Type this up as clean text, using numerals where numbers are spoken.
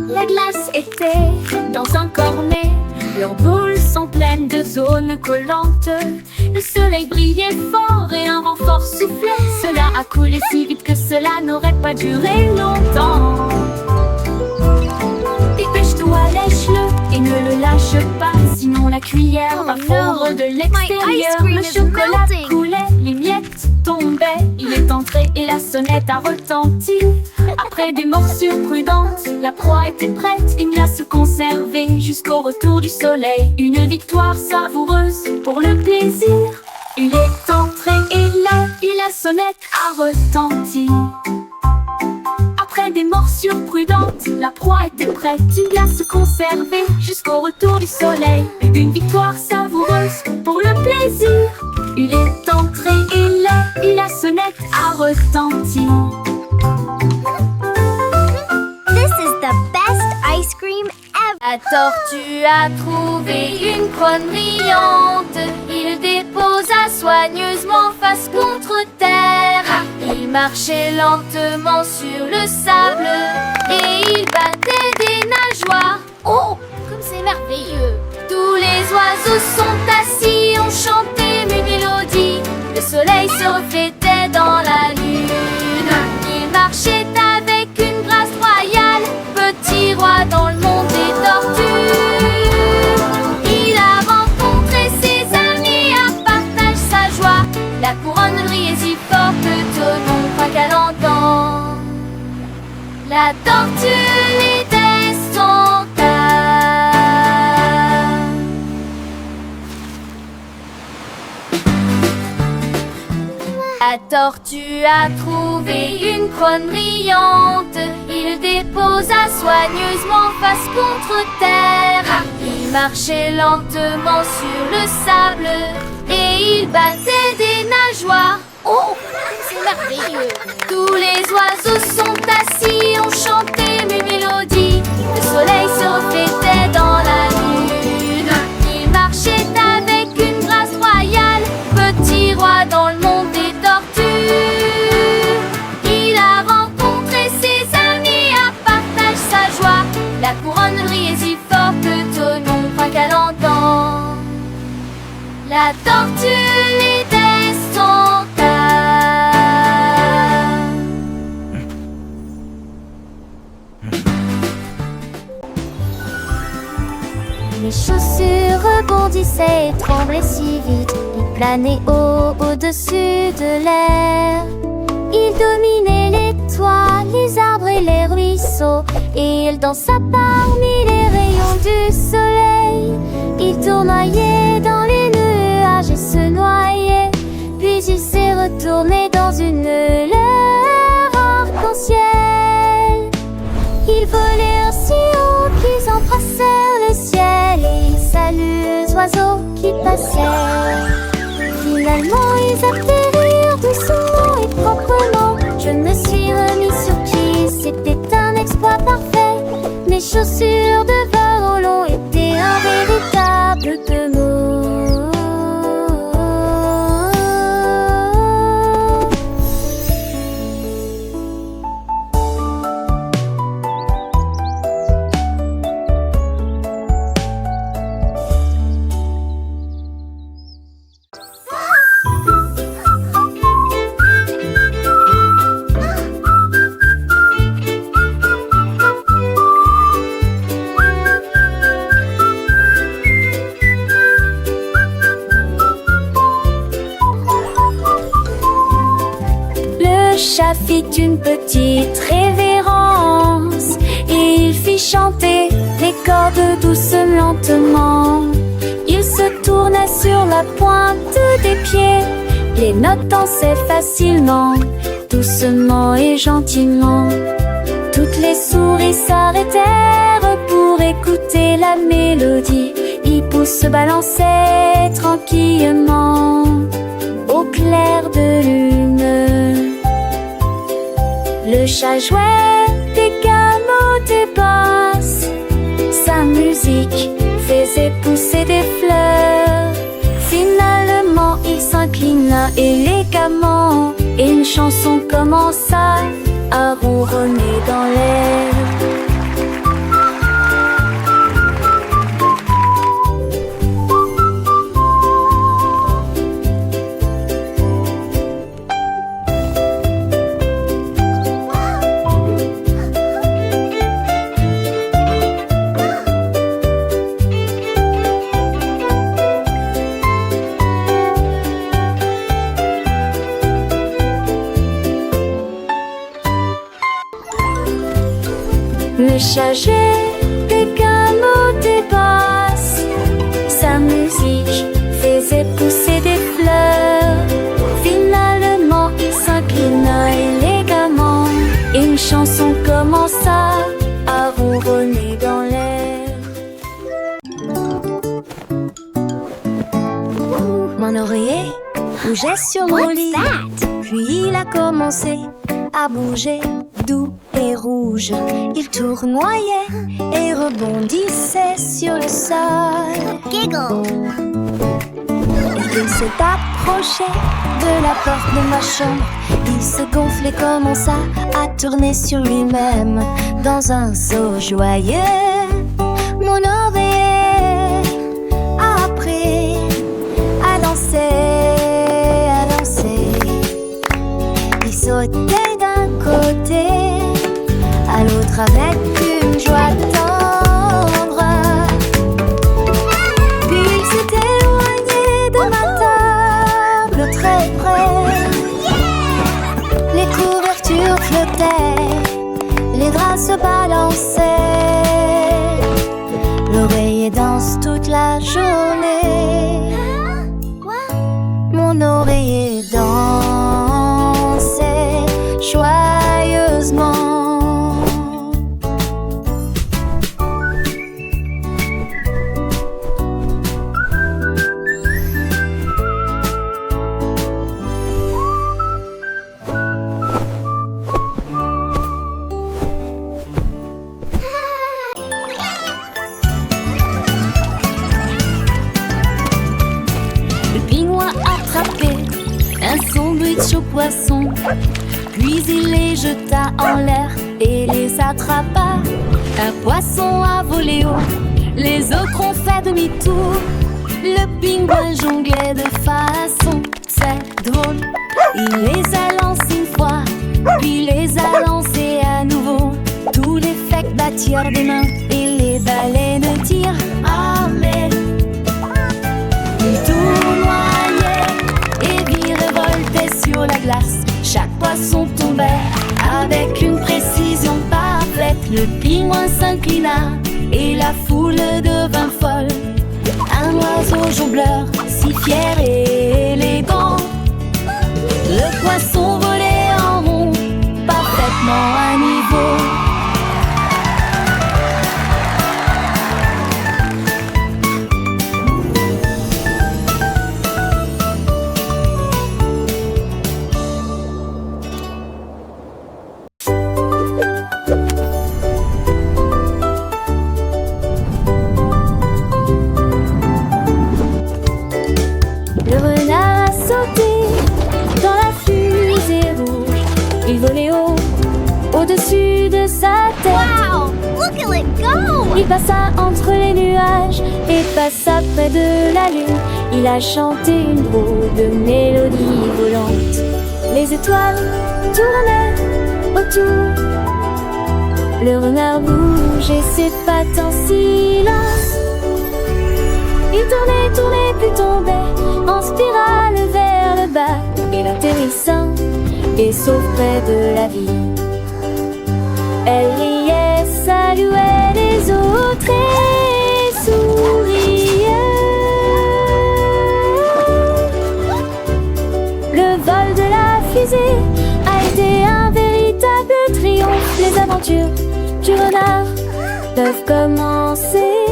La glace était dans un cornet. Leurs boules sont pleines de zones collantes. Le soleil brillait fort et un vent fort soufflait. Cela a coulé si vite que cela n'aurait pas duré longtemps. Dépêche-toi, lèche-le et ne le lâche pas, sinon la cuillère va fondre de l'extérieur. Le chocolat coulait, les miettes tombaient. Il est entré et la sonnette a retenti. Après des morsures prudentes, la proie était prête. Il a se conserver jusqu'au retour du soleil. Une victoire savoureuse pour le plaisir. Il est entré et la sonnette a retenti. Après des morsures prudentes, la proie était prête. Il a se conserver jusqu'au retour du soleil. Une victoire savoureuse pour le plaisir. Il est entré et la sonnette a retenti. This is the best ice cream ever. La tortue a trouvé une couronne brillante. Il déposa soigneusement face contre terre. Il marchait lentement sur le sable et il battait des nageoires. Oh, comme c'est merveilleux! Tous les oiseaux sont assis, ont chanté une mélodie. Le soleil se reflétait dans la lune. Il marchait avec une grâce royale, petit roi dans le monde des tortues. Il a rencontré ses amis, à partage sa joie. La couronne brillait si fort que Tonon croit qu'elle entend. La tortue l'était son tas. La tortue a trouvé une couronne brillante. Il déposa soigneusement face contre terre. Il marchait lentement sur le sable et il battait des nageoires. Oh, c'est merveilleux! Tous les oiseaux sont assis, ont chanté mes mélodies. Le soleil se reflétait dans la lune. Il marchait avec une grâce royale, petit roi dans le monde des tortues. Il a rencontré ses amis, à partage sa joie. La couronne brillait si fort que Tonon croit qu'elle entend. La tortue l'était son tas. Les chaussures rebondissaient et tremblaient si vite. Ils planaient au-dessus de l'air. Ils dominaient les toits, les arbres et les ruisseaux. Et il dansa parmi les rayons du soleil. Il tournoyait dans les nuages et se noyait. Puis il s'est retourné dans une lueur arc-en-ciel. Ils volaient aussi haut qu'ils embrassèrent le ciel. Et ils saluent les oiseaux qui passaient. Finalement ils atterrirent doucement et proprement. Je me suis remis sur pied, c'était un exploit parfait. Mes chaussures de vol au long étaient un véritable démon. Le chat fit une petite révérence et il fit chanter les cordes doucement, lentement. Il se tourna sur la pointe des pieds, les notes dansaient facilement, doucement et gentiment. Toutes les souris s'arrêtèrent pour écouter la mélodie. Hippo se balançait tranquillement au clair de lune. Le chat jouait des gammes, des basses. Sa musique faisait pousser des fleurs. Finalement il s'inclina élégamment et une chanson commença à ronronner dans l'air. Le chat des camots des basses, sa musique faisait pousser des fleurs. Finalement il s'inclina élégamment et une chanson commença à ronronner dans l'air. Mon oreiller bougeait sur mon lit, puis il a commencé à bouger doux et rouge. Il tournoyait et rebondissait sur le sol. Giggle. Et il s'est approché de la porte de ma chambre. Il se gonflait, commença à tourner sur lui-même dans un saut joyeux. Mon oreiller a appris à danser, à danser. Il sautait d'un côté à l'autre avec une joie tendre. Puis il s'est éloigné de ma table très près. Les couvertures flottaient, les draps se balançaient. L'oreiller danse toute la journée. Mon oreiller dansait joyeusement. Un sandwich au poisson, puis il les jeta en l'air et les attrapa. Un poisson a volé haut, les autres ont fait demi-tour. Le pingouin jonglait de façon très drôle. Il les a lancés une fois, puis les a lancés à nouveau. Tous les pheques battirent des mains et les baleines dirent amen. Ils tournoyaient et virevoltaient sur la glace. Chaque poisson tombait avec une précision parfaite. Le pingouin s'inclina et la foule devint folle. Un oiseau jongleur si fier et élégant. Le poisson volait en rond, parfaitement à niveau. Le renard a sauté dans la fusée rouge. Il volait haut, au-dessus de sa tête. Wow! Look at it go! Il passa entre les nuages et passa près de la lune. Il a chanté une drôle de mélodie volante. Les étoiles tournaient autour. Le renard bougeait ses pattes en silence. Il tournait, tournait, puis tombait en spirale vers le bas. Il atterrissant et sauf près de la vie. Elle riait, saluait les autres et souriait. Le vol de la fusée a été un véritable triomphe. Les aventures du renard peuvent commencer.